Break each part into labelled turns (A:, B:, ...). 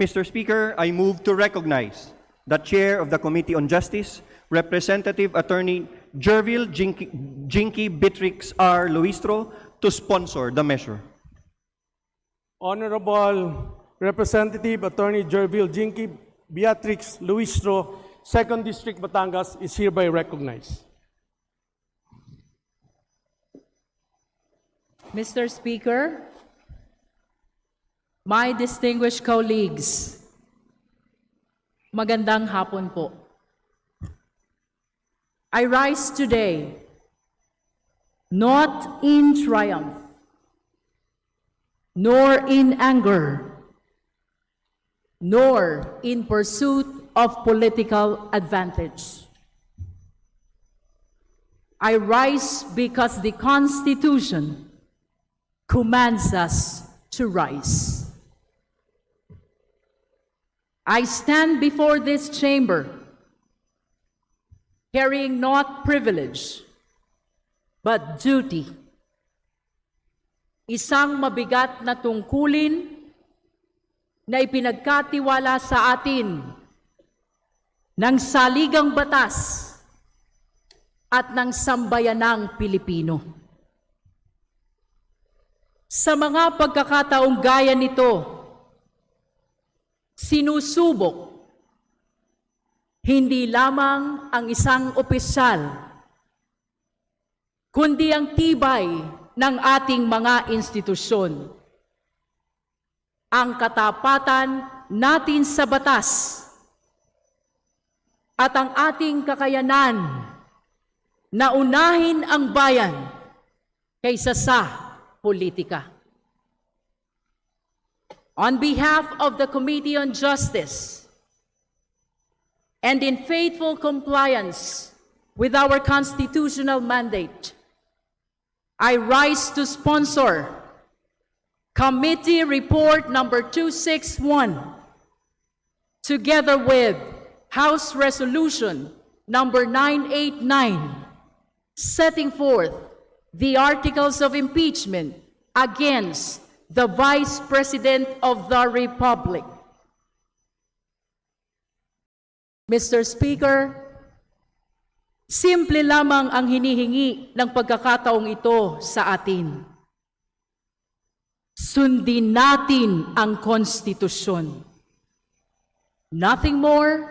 A: Mr. Speaker, I move to recognize the Chair of the Committee on Justice, Representative Attorney Jervil Jinky Beatrix R. Luistro, to sponsor the measure.
B: Honorable Representative Attorney Jervil Jinky Beatrix Luistro, 2nd District, Batangas, is hereby recognized.
C: Mr. Speaker, my distinguished colleagues, magandang hapon po. I rise today not in triumph, nor in anger, nor in pursuit of political advantage. I rise because the Constitution commands us to rise. I stand before this chamber carrying not privilege, but duty. Isang mabigat na tungkulin na ipinagkatiwala sa atin ng saligang batas at ng sambayanang Pilipino. Sa mga pagkakataong gaya nito, sinusubok hindi lamang ang isang opisyal, kundi ang tibay ng ating mga institusyon. Ang katapatan natin sa batas at ang ating kakayanan na unahin ang bayan kaysa sa politika. On behalf of the Committee on Justice, and in faithful compliance with our constitutional mandate, I rise to sponsor Committee Report number 261, together with House Resolution number 989, setting forth the articles of impeachment against the Vice President of the Republic. Mr. Speaker, simple lamang ang hinihingi ng pagkakataong ito sa atin. Sundin natin ang konstitusyon. Nothing more,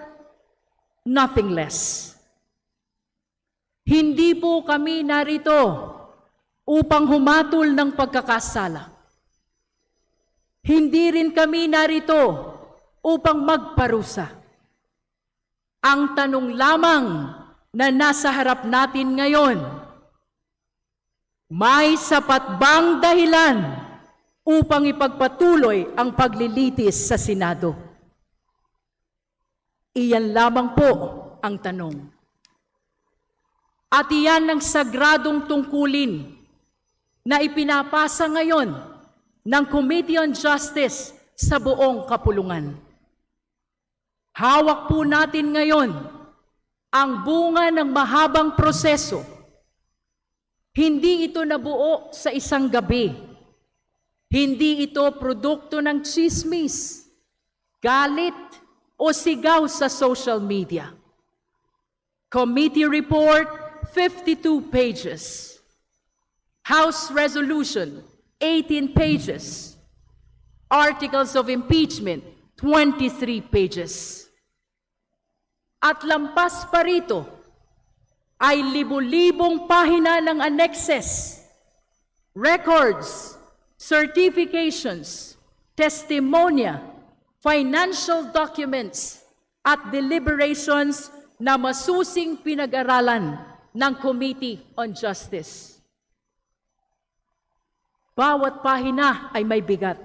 C: nothing less. Hindi po kami narito upang humatol ng pagkakasala. Hindi rin kami narito upang magparusa. Ang tanong lamang na nasa harap natin ngayon, may sapat bang dahilan upang ipagpatuloy ang paglilitis sa Senado? Iyan lamang po ang tanong. At iyan ang sagradong tungkulin na ipinapasa ngayon ng Committee on Justice sa buong kapulungan. Hawak po natin ngayon ang bunga ng mahabang proseso. Hindi ito nabuo sa isang gabi. Hindi ito produkto ng chismis, galit o sigaw sa social media. Committee Report, 52 pages. House Resolution, 18 pages. Articles of Impeachment, 23 pages. At lampas pa rito ay libu-libong pahina ng annexes, records, certifications, testimonya, financial documents, at deliberations na masusing pinag-aralan ng Committee on Justice. Bawat pahina ay may bigat.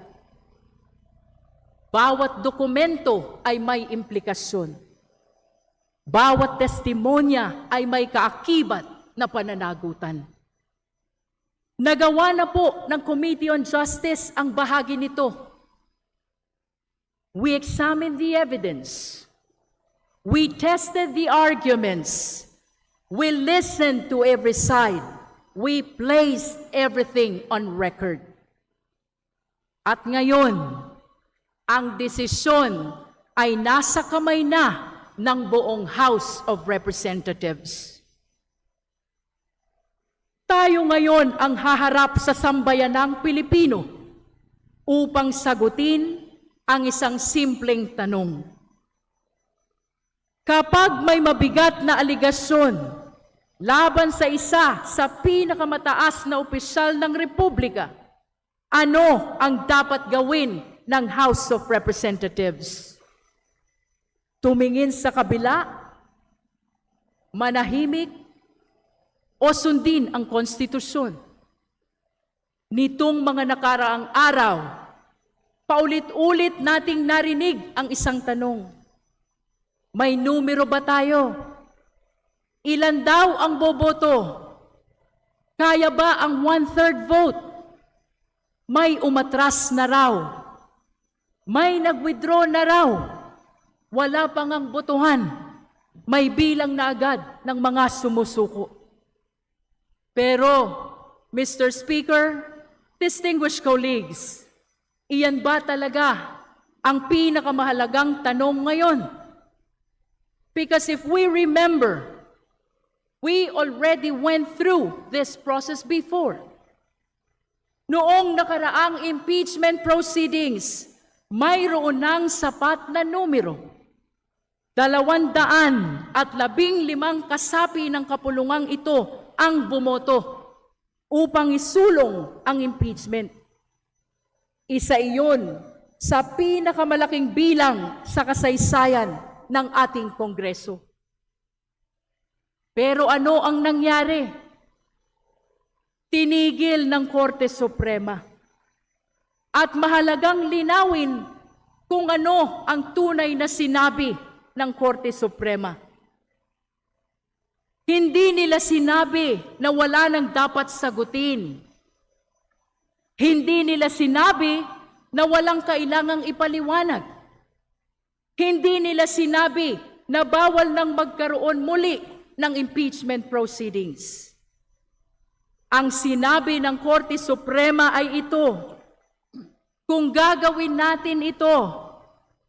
C: Bawat dokumento ay may implikasyon. Bawat testimonya ay may kaakibat na pananagutan. Nagawa na po ng Committee on Justice ang bahagi nito. We examined the evidence. We tested the arguments. We listened to every side. We placed everything on record. At ngayon, Ang desisyon ay nasa kamay na ng buong House of Representatives. Tayo ngayon ang haharap sa sambayanang Pilipino upang sagutin ang isang simpleng tanong. Kapag may mabigat na aligasyon laban sa isa sa pinakamataas na opisyal ng Republika, ano ang dapat gawin ng House of Representatives? Tumingin sa kabila, manahimik, o sundin ang konstitusyon? Nitong mga nakaraang araw, paulit-ulit nating narinig ang isang tanong. May numero ba tayo? Ilan daw ang boboto? Kaya ba ang 1/3 vote? May umatras na raw. May nag-withdraw na raw. Wala pang ang botohan. May bilang na agad ng mga sumusuko. Pero, Mr. Speaker, distinguished colleagues, iyan ba talaga ang pinakamahalagang tanong ngayon? Because if we remember, we already went through this process before. Noong nakaraang impeachment proceedings, mayroon ng sapat na numero. 215 kasapi ng kapulungang ito ang bumoto upang isulong ang impeachment. Isa iyon sa pinakamalaking bilang sa kasaysayan ng ating Kongreso. Pero ano ang nangyari? Tinigil ng Korte Suprema. At mahalagang linawin kung ano ang tunay na sinabi ng Korte Suprema. Hindi nila sinabi na wala nang dapat sagutin. Hindi nila sinabi na walang kailangang ipaliwanag. Hindi nila sinabi na bawal nang magkaroon muli ng impeachment proceedings. Ang sinabi ng Korte Suprema ay ito: kung gagawin natin ito,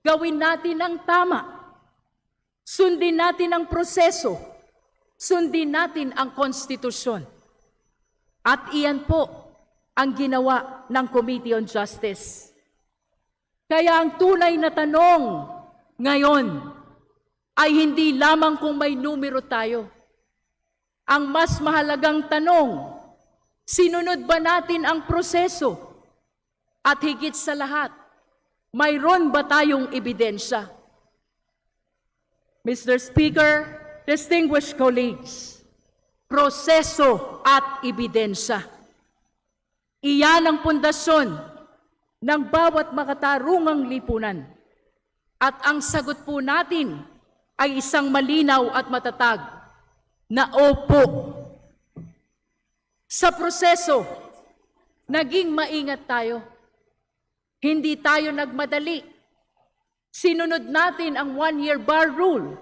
C: gawin natin ang tama. Sundin natin ang proseso. Sundin natin ang konstitusyon. At iyan po ang ginawa ng Committee on Justice. Kaya ang tunay na tanong ngayon ay hindi lamang kung may numero tayo. Ang mas mahalagang tanong, sinunod ba natin ang proseso? At higit sa lahat, mayroon ba tayong ebidensya? Mr. Speaker, distinguished colleagues, proseso at ebidensya. Iyan ang pundasyon ng bawat makatarungang lipunan. At ang sagot po natin ay isang malinaw at matatag na opo. Sa proseso, naging maingat tayo. Hindi tayo nagmadali. Sinunod natin ang 1-year bar rule.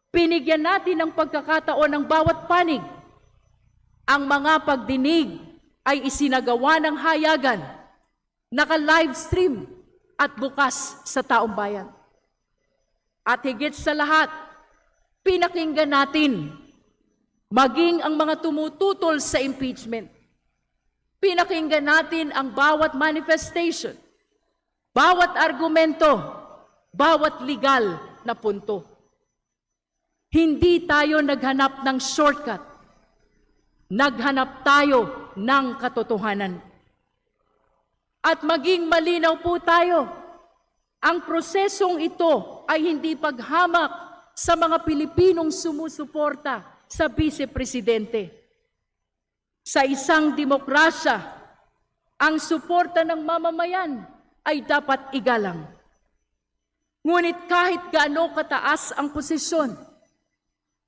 C: Pinigyan natin ng pagkakataon ng bawat panig. Ang mga pagdinig ay isinagawa ng hayagan, naka-livestream at bukas sa taong bayan. At higit sa lahat, pinakinggan natin maging ang mga tumututol sa impeachment. Pinakinggan natin ang bawat manifestation, bawat argumento, bawat legal na punto. Hindi tayo naghanap ng shortcut. Naghanap tayo ng katotohanan. At maging malinaw po tayo, ang prosesong ito ay hindi paghamak sa mga Pilipinong sumusuporta sa Vice Presidente. Sa isang demokrasya, ang suporta ng mamamayan ay dapat igalang. Ngunit kahit gaano kataas ang posisyon,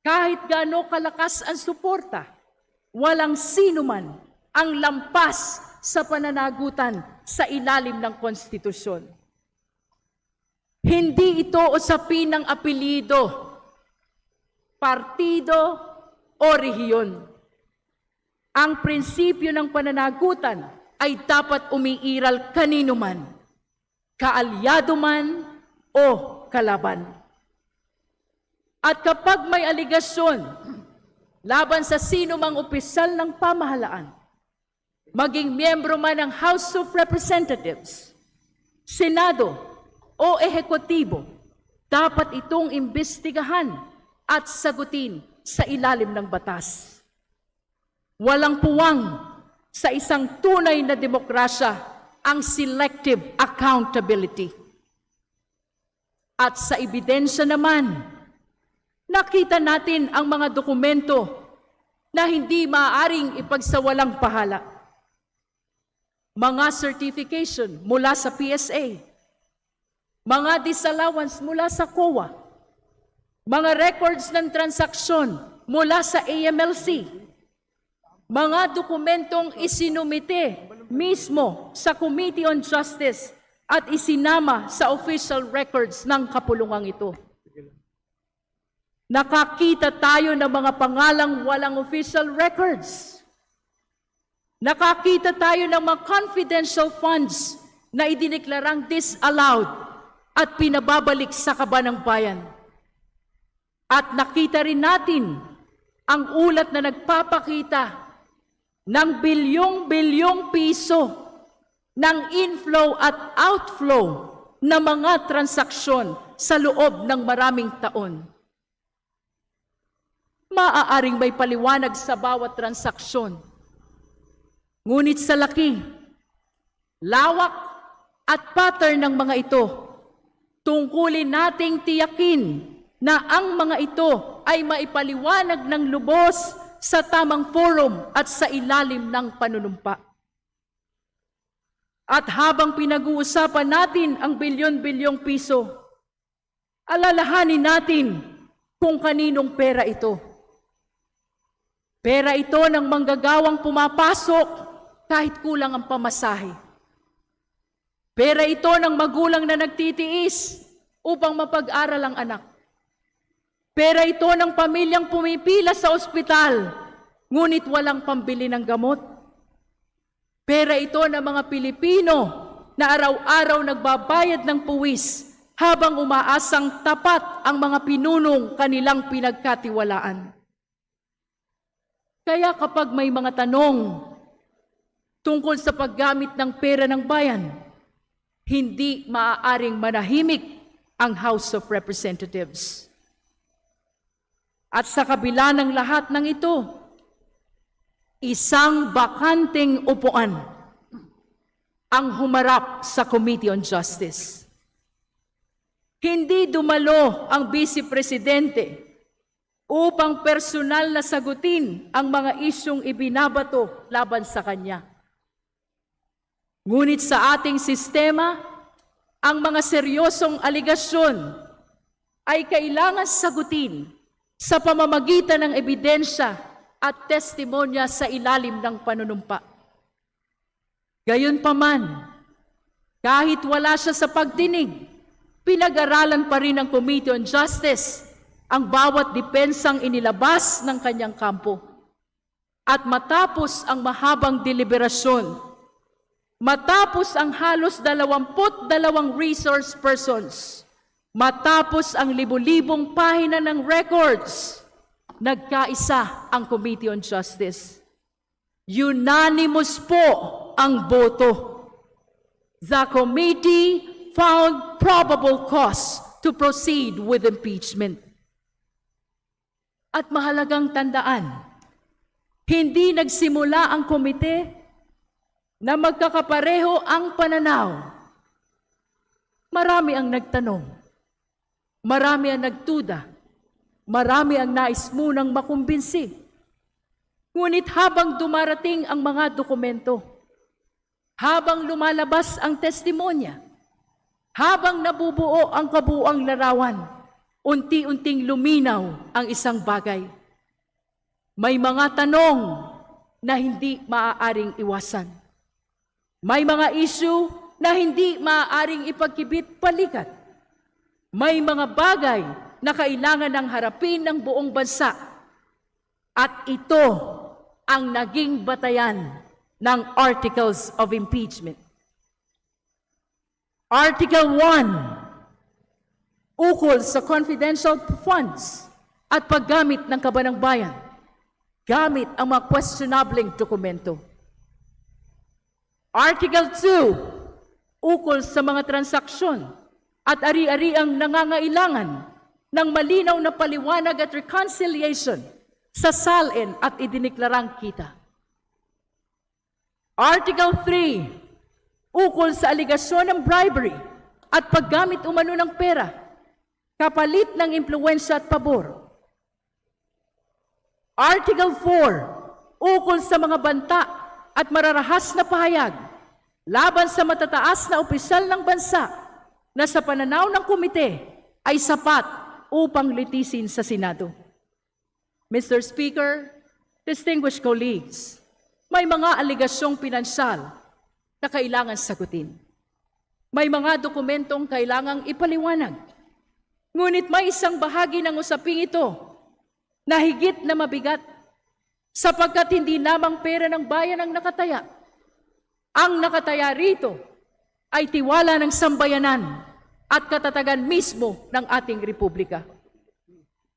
C: kahit gaano kalakas ang suporta, walang sino man ang lampas sa pananagutan sa ilalim ng konstitusyon. Hindi ito usapin ng apelyido, partido o rehiyon. Ang prinsipyo ng pananagutan ay dapat umiiral kanino man. kaalyado man o kalaban. At kapag may aligasyon laban sa sino mang opisyal ng pamahalaan, maging miyembro man ng House of Representatives, Senado o Ehekutibo, dapat itong imbestigahan at sagutin sa ilalim ng batas. Walang puwang sa isang tunay na demokrasya ang selective accountability. At sa ebidensya naman, nakita natin ang mga dokumento na hindi maaaring ipagsawalang pahala. Mga certification mula sa PSA, mga disallowance mula sa COA, mga records ng transaksyon mula sa AMLC, mga dokumentong isinumite mismo sa Committee on Justice at isinama sa official records ng kapulungang ito. Nakakita tayo ng mga pangalang walang official records. Nakakita tayo ng mga confidential funds na idineklarang disallowed at pinababalik sa kaban ng bayan. At nakita rin natin ang ulat na nagpapakita ng bilyong-bilyong piso ng inflow at outflow na mga transaksyon sa loob ng maraming taon. Maaaring may paliwanag sa bawat transaksyon. Ngunit sa laki, lawak at pattern ng mga ito, tungkulin nating tiyakin na ang mga ito ay maipaliwanag ng lubos sa tamang forum at sa ilalim ng panunumpa. At habang pinag-uusapan natin ang bilyon-bilyong piso, alalahanin natin kung kaninong pera ito. Pera ito ng manggagawang pumapasok kahit kulang ang pamasahe. Pera ito ng magulang na nagtitiis upang mapag-aral ang anak. Pera ito ng pamilyang pumipila sa ospital, ngunit walang pambili ng gamot. Pera ito ng mga Pilipino na araw-araw nagbabayad ng puwis habang umaasang tapat ang mga pinunong kanilang pinagkatiwalaan. Kaya kapag may mga tanong tungkol sa paggamit ng pera ng bayan, hindi maaaring manahimik ang House of Representatives. At sa kabila ng lahat ng ito, isang bakanteng upuan ang humarap sa Committee on Justice. Hindi dumalo ang Vice Presidente upang personal na sagutin ang mga isyong ibinabato laban sa kanya. Ngunit sa ating sistema, ang mga seryosong aligasyon ay kailangan sagutin sa pamamagitan ng ebidensya at testimonya sa ilalim ng panunumpa. Gayunpaman, kahit wala siya sa pagdinig, pinag-aralan pa rin ng Committee on Justice ang bawat dipensang inilabas ng kanyang kampo. At matapos ang mahabang deliberasyon, matapos ang halos 22 resource persons, matapos ang libu-libong pahina ng records, nagkaisa ang Committee on Justice. Unanimous po ang boto. The committee found probable cause to proceed with impeachment. At mahalagang tandaan, hindi nagsimula ang komite na magkakapareho ang pananaw. Marami ang nagtanong, marami ang nagtuda, marami ang nais munang makumbinsi. Ngunit habang dumarating ang mga dokumento, habang lumalabas ang testimonya, habang nabubuo ang kabuuang larawan, unti-unting luminaw ang isang bagay. May mga tanong na hindi maaaring iwasan. May mga issue na hindi maaaring ipagkibit palikat. May mga bagay na kailangan ng harapin ng buong bansa. At ito ang naging batayan ng Articles of Impeachment. Article 1, ukol sa confidential funds at paggamit ng kabanang bayan gamit ang mga questionableng dokumento. Article 2, ukol sa mga transaksyon at ari-ariang nangangailangan ng malinaw na paliwanag at reconciliation sa salin at idiniklarang kita. Article 3, ukol sa aligasyon ng bribery at paggamit umano ng pera kapalit ng impluwensya at pabor. Article 4, ukol sa mga banta at mararahas na pahayag laban sa matataas na opisyal ng bansa na sa pananaw ng komite ay sapat upang litisin sa Senado. Mr. Speaker, distinguished colleagues, may mga aligasyong pinansyal na kailangan sagutin. May mga dokumentong kailangang ipaliwanag. Ngunit may isang bahagi ng usaping ito na higit na mabigat sapagkat hindi lamang pera ng bayan ang nakataya. Ang nakataya rito ay tiwala ng sambayanan at katatagan mismo ng ating republika.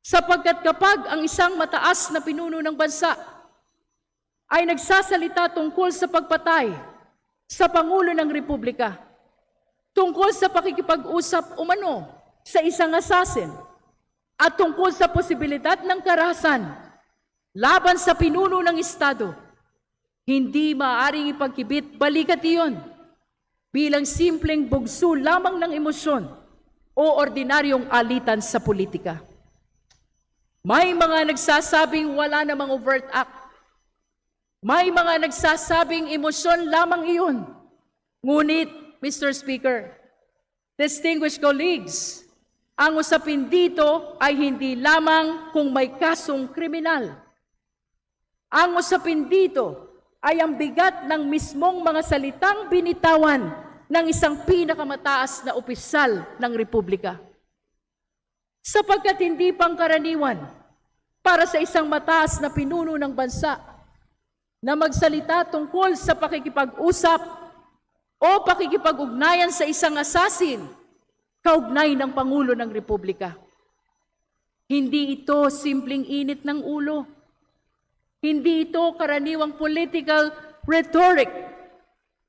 C: Sapagkat kapag ang isang mataas na pinuno ng bansa ay nagsasalita tungkol sa pagpatay sa Pangulo ng Republika, tungkol sa pakikipag-usap umano sa isang assassin, at tungkol sa posibilidad ng karahasan laban sa pinuno ng Estado, hindi maaaring ipagkibit balikat iyon bilang simpleng bugso lamang ng emosyon o ordinaryong alitan sa politika. May mga nagsasabing wala namang overt act. May mga nagsasabing emosyon lamang iyon. Ngunit, Mr. Speaker, distinguished colleagues, ang usapin dito ay hindi lamang kung may kasong kriminal. Ang usapin dito ay ang bigat ng mismong mga salitang binitawan ng isang pinakamataas na opisyal ng Republika. Sapagkat hindi pangkaraniwan para sa isang mataas na pinuno ng bansa na magsalita tungkol sa pakikipag-usap o pakikipag-ugnayan sa isang assassin kaugnay ng Pangulo ng Republika. Hindi ito simpleng init ng ulo. Hindi ito karaniwang political rhetoric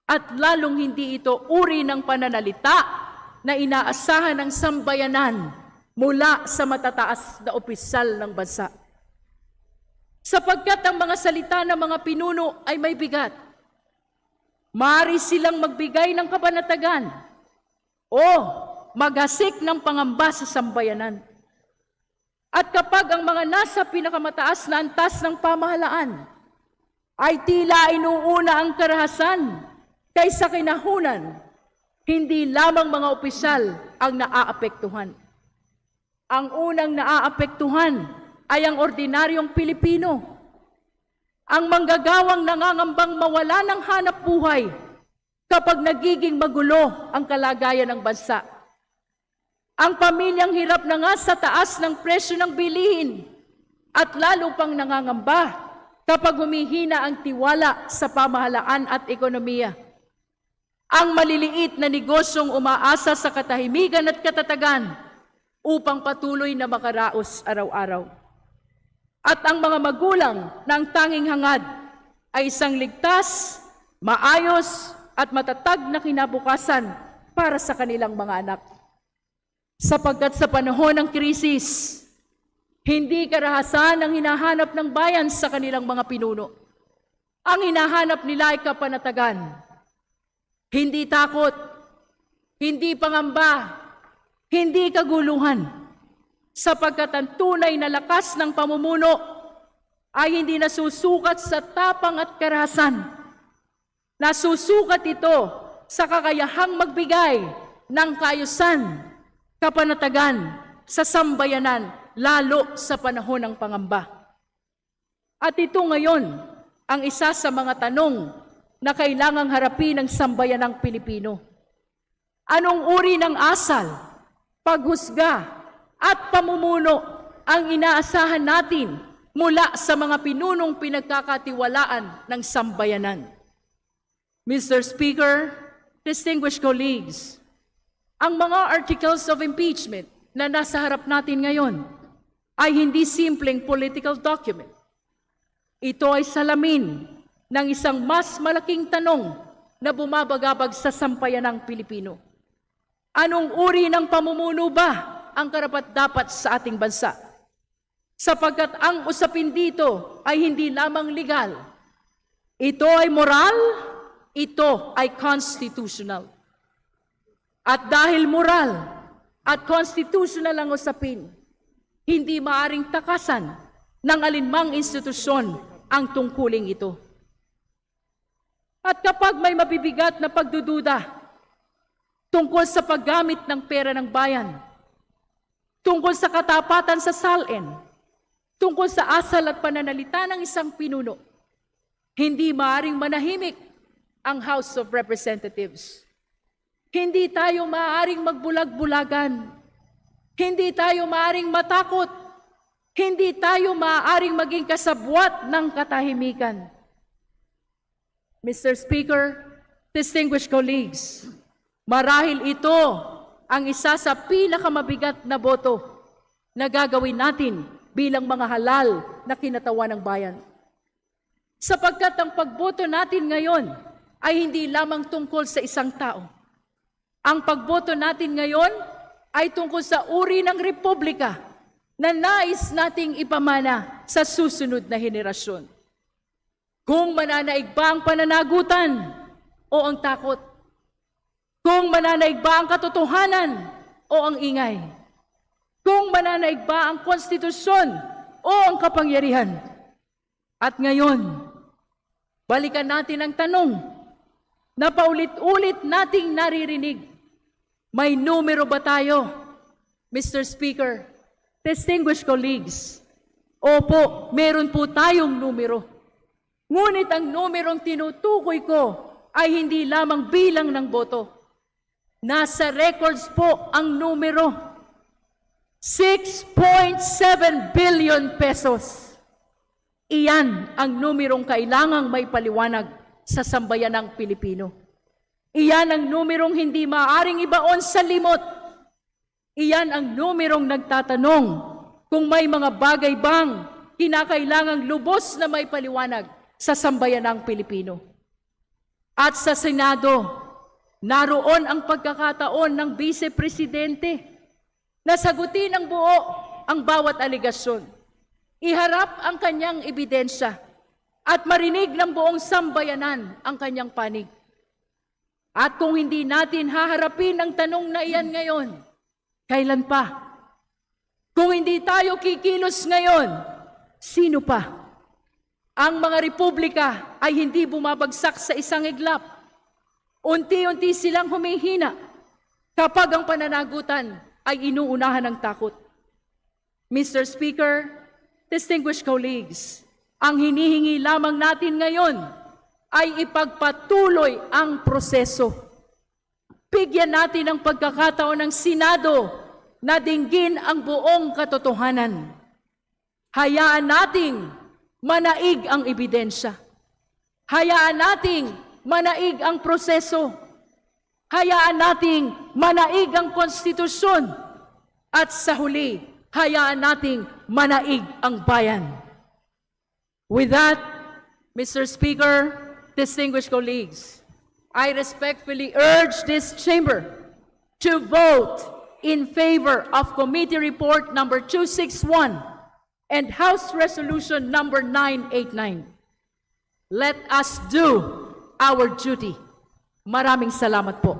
C: at lalong hindi ito uri ng pananalita na inaasahan ng sambayanan mula sa matataas na opisyal ng bansa. Sapagkat ang mga salita ng mga pinuno ay may bigat. Maaari silang magbigay ng kabanatagan o maghasik ng pangamba sa sambayanan. At kapag ang mga nasa pinakamataas na antas ng pamahalaan ay tila inuuna ang karahasan kaysa kinahunan, hindi lamang mga opisyal ang naaapektuhan. Ang unang naaapektuhan ay ang ordinaryong Pilipino. Ang manggagawang nangangambang mawala ng hanap buhay kapag nagiging magulo ang kalagayan ng bansa. Ang pamilyang hirap na nga sa taas ng presyo ng bilihin at lalo pang nangangamba kapag humihina ang tiwala sa pamahalaan at ekonomiya. Ang maliliit na negosyong umaasa sa katahimikan at katatagan upang patuloy na makaraos araw-araw. At ang mga magulang na ang tanging hangad ay isang ligtas, maayos at matatag na kinabukasan para sa kanilang mga anak. Sapagkat sa panahon ng krisis, hindi karahasan ang hinahanap ng bayan sa kanilang mga pinuno. Ang hinahanap nila ay kapanatagan. Hindi takot, hindi pangamba, hindi kaguluhan. Sapagkat ang tunay na lakas ng pamumuno ay hindi nasusukat sa tapang at karahasan. Nasusukat ito sa kakayahang magbigay ng kaayusan, kapanatagan sa sambayanan, lalo sa panahon ng pangamba. At ito ngayon ang isa sa mga tanong na kailangang harapin ng sambayanang Pilipino. Anong uri ng asal, paghusga at pamumuno ang inaasahan natin mula sa mga pinunong pinagkakatiwalaan ng sambayanan? Mr. Speaker, distinguished colleagues, Ang mga articles of impeachment na nasa harap natin ngayon ay hindi simpleng political document. Ito ay salamin ng isang mas malaking tanong na bumabagabag sa sampayan ng Pilipino. Anong uri ng pamumuno ba ang karapat-dapat sa ating bansa? Sapagkat ang usapin dito ay hindi lamang legal. Ito ay moral, ito ay constitutional. At dahil moral at constitutional ang usapin, hindi maaring takasan ng alinmang institusyon ang tungkuling ito. At kapag may mabibigat na pagdududa tungkol sa paggamit ng pera ng bayan, tungkol sa katapatan sa SALN, tungkol sa asal at pananalita ng isang pinuno, hindi maaring manahimik ang House of Representatives. Hindi tayo maaaring magbulag-bulagan. Hindi tayo maaaring matakot. Hindi tayo maaaring maging kasabwat ng katahimikan. Mr. Speaker, distinguished colleagues, marahil ito ang isa sa pinakamabigat na boto na gagawin natin bilang mga halal na kinatawan ng bayan. Sapagkat ang pagboto natin ngayon ay hindi lamang tungkol sa isang tao. Ang pagboto natin ngayon ay tungkol sa uri ng republika na nais nating ipamana sa susunod na henerasyon. Kung mananaig ba ang pananagutan o ang takot? Kung mananaig ba ang katotohanan o ang ingay? Kung mananaig ba ang konstitusyon o ang kapangyarihan? At ngayon, balikan natin ang tanong na paulit-ulit nating naririnig. May numero ba tayo? Mr. Speaker, distinguished colleagues, opo, meron po tayong numero. Ngunit ang numerong tinutukoy ko ay hindi lamang bilang ng boto. Nasa records po ang numero. 6.7 billion pesos. Iyan ang numerong kailangang may paliwanag sa sambayanang Pilipino. Iyan ang numerong hindi maaaring ibaon sa limot. Iyan ang numerong nagtatanong kung may mga bagay bang kinakailangang lubos na may paliwanag sa sambayanang Pilipino. At sa Senado, naroon ang pagkakataon ng Vice Presidente na sagutin ng buo ang bawat aligasyon. Iharap ang kanyang ebidensya at marinig ng buong sambayanan ang kanyang panig. At kung hindi natin haharapin ang tanong na iyan ngayon, kailan pa? Kung hindi tayo kikilos ngayon, sino pa? Ang mga republika ay hindi bumabagsak sa isang iglap. Unti-unti silang humihina kapag ang pananagutan ay inuunahan ng takot. Mr. Speaker, distinguished colleagues, ang hinihingi lamang natin ngayon ay ipagpatuloy ang proseso. Bigyan natin ang pagkakataon ng Senado na dinggin ang buong katotohanan. Hayaan nating manaig ang ebidensya. Hayaan nating manaig ang proseso. Hayaan nating manaig ang konstitusyon. At sa huli, hayaan nating manaig ang bayan. With that, Mr. Speaker, distinguished colleagues, I respectfully urge this chamber to vote in favor of Committee Report number 261 and House Resolution number 989. Let us do our duty. Maraming salamat po.